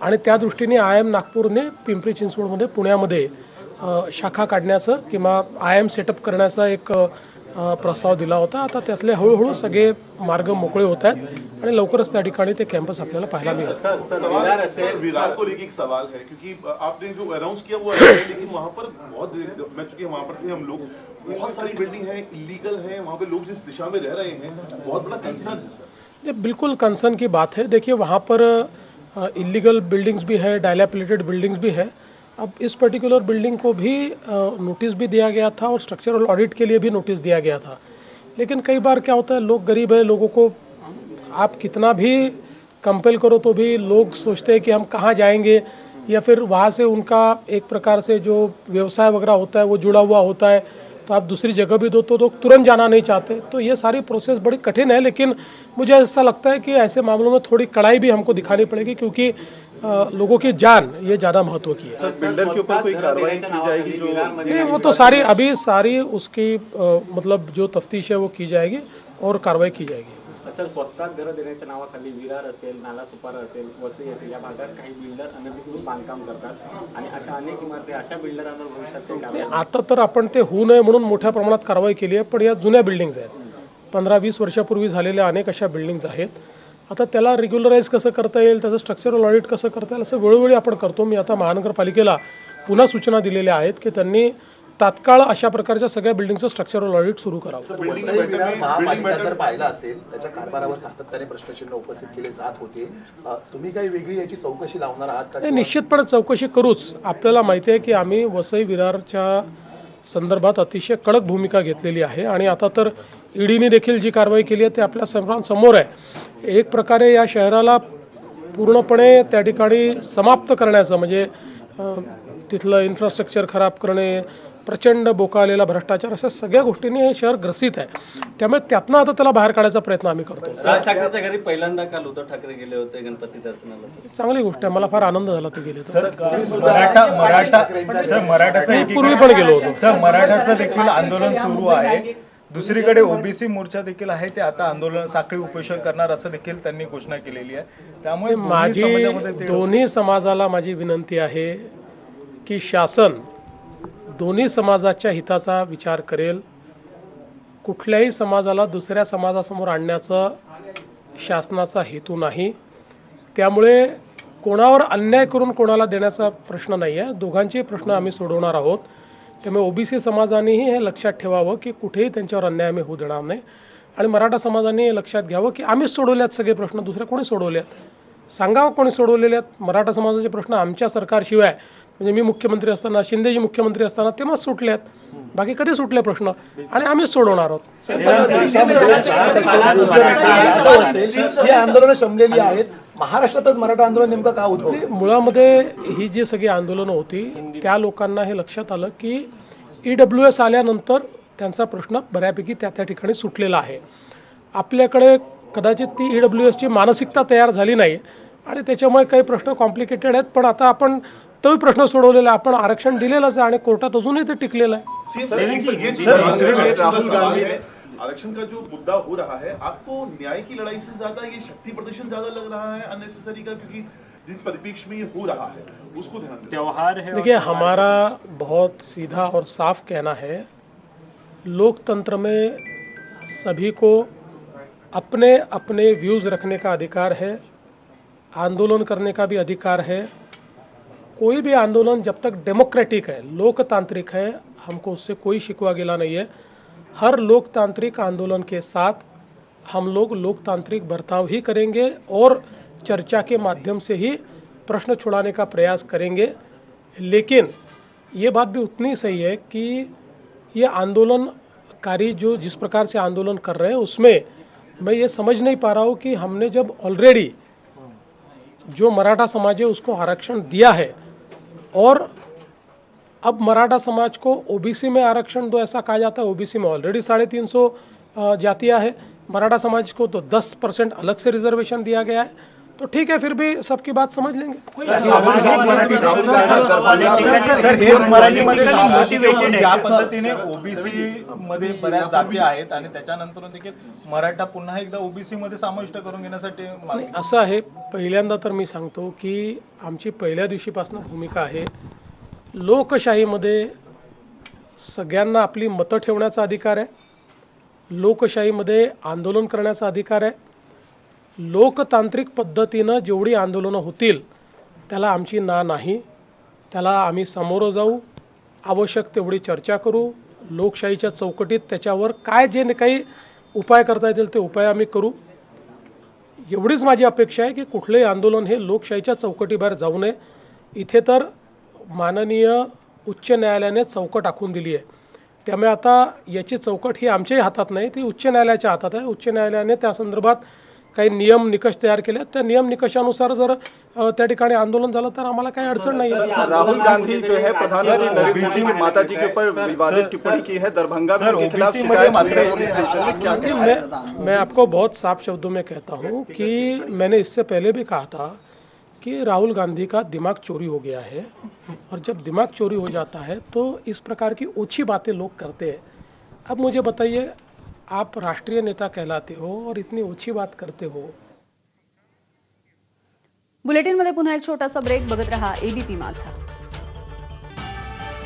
आणि त्या दृष्टीने IIM नागपूरने पिंपरी चिंचवडमध्ये पुण्यामध्ये शाखा काढण्याचं किंवा IIM सेटअप करण्याचा एक प्रस्ताव दिला होता. आता त्यातले हळूहळू सगळे मार्ग मोकळे होत आहेत आणि लवकरच त्या ठिकाणी ते कॅम्पस आपल्याला पाहायला मिळेल. विरार को लेकर एक सवाल है क्योंकि आपने जो अनाउंस किया वो अच्छा है, लेकिन वहां पर बहुत मैं चूंकि वहां पर थे हम लोग, बहुत सारी बिल्डिंग है, इलीगल है, वहां पे लोग जिस दिशा में रह रहे हैं बहुत बड़ा कंसर्न है सर। ये बिल्कुल कंसर्न की बात है। देखिए वहाँ पर इलीगल बिल्डिंग्स भी है, डायलैपिलेटेड बिल्डिंग्स भी है। अब इस पर्टिकुलर बिल्डिंग को भी नोटिस भी दिया गया था और स्ट्रक्चरल ऑडिट के लिए भी नोटिस दिया गया था, लेकिन कई बार क्या होता है, लोग गरीब है, लोगों को आप कितना भी कंपेल करो तो भी लोग सोचते हैं कि हम कहाँ जाएंगे, या फिर वहाँ से उनका एक प्रकार से जो व्यवसाय वगैरह होता है वो जुड़ा हुआ होता है, तो आप दूसरी जगह भी दो तो लोग तुरंत जाना नहीं चाहते। तो ये सारी प्रोसेस बड़ी कठिन है, लेकिन मुझे ऐसा लगता है कि ऐसे मामलों में थोड़ी कड़ाई भी हमको दिखानी पड़ेगी, क्योंकि लोगों की जान ये ज़्यादा महत्व की है। सर बिल्डर के ऊपर कोई कार्रवाई की जाएगी जो नहीं, वो तो सारी अभी सारी उसकी मतलब जो तफ्तीश है वो की जाएगी और कार्रवाई की जाएगी। सर स्वस्तात घरं देण्याच्या नावाखाली विरार असेल, नालासोपारा असेल, वसई असेल या भागात काही बिल्डर अनधिकृत बांधकाम करतात आणि अशा अनेक इमारती अशा बिल्डरांवर भविष्यात कारवाई आता तर आपण ते होऊ नये म्हणून मोठ्या प्रमाणात कारवाई केली आहे, पण या जुन्या बिल्डिंग्स आहेत, 15-20 वर्षापूर्वी झालेल्या अनेक अशा बिल्डिंग्स आहेत। आता त्याला रेग्युलराइज कसं करता येईल, त्याचं स्ट्रक्चरल ऑडिट कसं करता येईल असं वेळोवेळी आपण करतो। मी आता महानगरपालिकेला पुन्हा सूचना दिलेल्या आहेत की त्यांनी तात्काळ अशा प्रकारच्या सगळ्या बिल्डिंगचं स्ट्रक्चरल ऑडिट सुरू करावं। महापालिका जर पाहिला असेल त्याच्या कारभारावर सातत्याने प्रश्नचिन्ह उपस्थित केले जात होते, तुम्ही काही वेगळी याची चौकशी लावणार आहात का? निश्चितपणे चौकशी करूच। आपल्याला माहिती आहे की आम्ही वसई विरारच्या संदर्भात अतिशय कडक भूमिका घेतलेली आहे आणि आता तर ईडीने देखील जी कारवाई केली आहे ते आपल्या सर्वांसमोर आहे। एक प्रकारे या शहराला पूर्णपणे त्या ठिकाणी समाप्त करण्याचं म्हणजे तिथलं इन्फ्रास्ट्रक्चर खराब करणे, प्रचंड बोकाळलेला भ्रष्टाचार, अशा सगळ्या गोष्टींनी हे शहर ग्रसित आहे। त्यामुळे त्यातनं आता त्याला बाहेर काढायचा प्रयत्न आम्ही करतो। राज ठाकरेंच्या घरी पहिल्यांदा काल उद्धव ठाकरे गेले होते गणपती दर्शनाला, चांगली गोष्ट आहे, मला फार आनंद झाला ते गेले तर। पूर्वी पण गेलो होतो सर। मराठाचं देखील आंदोलन सुरू आहे, दुसरीकडे ओबीसी मोर्चा देखील आहे, ते आता आंदोलन साखळी उपोषण करणार असं देखील त्यांनी घोषणा केलेली आहे। त्यामुळे माझी दोन्ही समाजाला माझी विनंती आहे की शासन दोन्ही समाजाच्या हिताचा विचार करेल, कुठल्याही समाजाला दुसऱ्या समाजासमोर आणण्याचा शासनाचा हेतू नाही। त्यामुळे कोणावर अन्याय करून कोणाला देण्याचा प्रश्न नाही आहे, दोघांचे प्रश्न आम्ही सोडवणार आहोत। त्यामुळे ओबीसी समाजानेही हे लक्षात ठेवावं की कुठेही त्यांच्यावर अन्याय आम्ही होऊ देणार नाही, आणि मराठा समाजाने हे लक्षात घ्यावं की आम्हीच सोडवल्यात सगळे प्रश्न, दुसरे कोणी सोडवल्यात सांगावं, कोणी सोडवलेले आहेत। मराठा समाजाचे प्रश्न आमच्या सरकारशिवाय म्हणजे मी मुख्यमंत्री असताना, शिंदेजी मुख्यमंत्री असताना तेव्हाच सुटल्यात, बाकी कधी सुटले प्रश्न, आणि आम्हीच सोडवणार आहोत। ही आंदोलनं शमलेली आहेत, महाराष्ट्रातच मराठा आंदोलन नेमकं का उद्भवलं? मुळामध्ये ही जी सगळी आंदोलनं होती त्या लोकांना हे लक्षात आलं की EWS आल्यानंतर त्यांचा प्रश्न बऱ्यापैकी त्या ठिकाणी सुटलेला आहे। आपल्याकडे कदाचित ती EWSची मानसिकता तयार झाली नाही आणि त्याच्यामुळे काही प्रश्न कॉम्प्लिकेटेड आहेत, पण आता आपण तोही प्रश्न सोडवलेला आहे, आपण आरक्षण दिलेलंच आहे आणि कोर्टात अजूनही ते टिकलेलं आहे। राहुल गांधी आरक्षण का जो मुद्दा हो रहा है, आपको न्याय की लड़ाई से ज्यादा ये शक्ति प्रदर्शन ज्यादा लग रहा है अननेसेसरी का, क्योंकि जिस परिप्रेक्ष्य में ये हो रहा है उसको ध्यान दें। त्योहार है। देखिए हमारा बहुत सीधा और साफ कहना है, लोकतंत्र में सभी को अपने अपने व्यूज़ रखने का अधिकार है, आंदोलन करने का भी अधिकार है। कोई भी आंदोलन जब तक डेमोक्रेटिक है, लोकतांत्रिक है, हमको उससे कोई शिकवा गिला नहीं है। हर लोकतांत्रिक आंदोलन के साथ हम लोग लोकतांत्रिक बर्ताव ही करेंगे और चर्चा के माध्यम से ही प्रश्न छुड़ाने का प्रयास करेंगे। लेकिन ये बात भी उतनी सही है कि ये आंदोलनकारी जो जिस प्रकार से आंदोलन कर रहे हैं उसमें मैं ये समझ नहीं पा रहा हूँ कि हमने जब ऑलरेडी जो मराठा समाज है उसको आरक्षण दिया है और अब मराठा समाज को ओबीसी में आरक्षण दो ऐसा कहा जाता है। ओबीसी में ऑलरेडी 350 जातियां है, मराठा समाज को तो 10% अलग से रिजर्वेशन दिया गया है। तो ठीक है, फिर भी सबकी बात समझ लेंगे। सर हेच मराठीमध्ये मोटिवेशन ज्या पद्धतीने ओबीसी मध्ये बऱ्याच जाती आहेत आणि त्याच्यानंतर देखील मराठा पुन्हा एकदा ओबीसी मध्ये समाविष्ट करून घेण्यासाठी मागणी. असं आहे, पहिल्यांदा तर मी सांगतो की आमची पहिल्या दिवशीपासून भूमिका आहे, लोकशाहीमध्ये सगळ्यांना आपली मतं ठेवण्याचा अधिकार आहे, लोकशाहीमध्ये आंदोलन करण्याचा अधिकार आहे, लोकतांत्रिक पद्धतीनं जेवढी आंदोलनं होतील त्याला आमची ना नाही, त्याला आम्ही सामोरं जाऊ, आवश्यक तेवढी चर्चा करू, लोकशाहीच्या चौकटीत त्याच्यावर काय जे काही उपाय करता येतील ते उपाय आम्ही करू. एवढीच माझी अपेक्षा आहे की कुठलंही आंदोलन हे लोकशाहीच्या चौकटीबाहेर जाऊ नये. इथे तर माननीय उच्च न्यायालयाने चौकट आखून दिली आहे, त्यामुळे आता याची चौकट ही आमच्याही हातात नाही, ती उच्च न्यायालयाच्या हातात आहे. उच्च न्यायालयाने त्या संदर्भात काही नियम निकष तयार केले, त्या नियम निकषानुसार जर त्या ठिकाणी आंदोलन झालं तर आम्हाला काही अडचण नाही आहे. राहुल गांधी जो है प्रधानमंत्री नरेंद्र मोदी की माता जी के ऊपर विवादित टिप्पणी की है, दरभंगा में उनके खिलाफ शिकायत हुई है, पुलिस स्टेशन में क्या कहना है? मैं आपको बहुत साफ शब्दों में कहता हूं कि मैंने इससे पहले भी कहा था कि राहुल गांधी का दिमाग चोरी हो गया है, और जब दिमाग चोरी हो जाता है तो इस प्रकार की ओछी बातें लोग करते हैं. अब मुझे बताइए, आप राष्ट्रीय नेता कहलाते हो और इतनी ओछी बात करते हो. बुलेटिनमध्ये पुन्हा एक छोटासा ब्रेक. बघत रहा एबीपी माझा.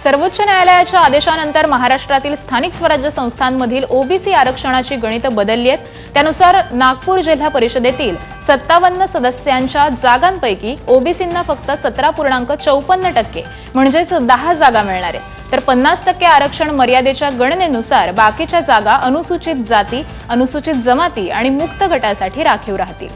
सर्वोच्च न्यायालयाच्या आदेशानंतर महाराष्ट्रातील स्थानिक स्वराज्य संस्थांमधील ओबीसी आरक्षणाची गणितं बदलली आहेत. त्यानुसार नागपूर जिल्हा परिषदेतील 57 सदस्यांच्या जागांपैकी ओबीसींना फक्त 17.54% म्हणजेच 10 जागा मिळणार आहेत, तर 50% आरक्षण मर्यादेच्या गणनेनुसार बाकीच्या जागा अनुसूचित जाती, अनुसूचित जमाती आणि मुक्त गटासाठी राखीव राहतील.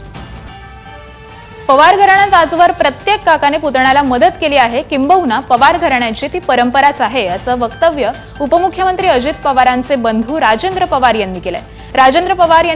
पवार घराण्यात आजवर प्रत्येक काकाने पुतण्याला मदत केली आहे, किंबहुना पवार घराण्याची ती परंपराच आहे, असं वक्तव्य उपमुख्यमंत्री अजित पवारांचे बंधू राजेंद्र पवार यांनी केलंय. राजेंद्र पवार यांनी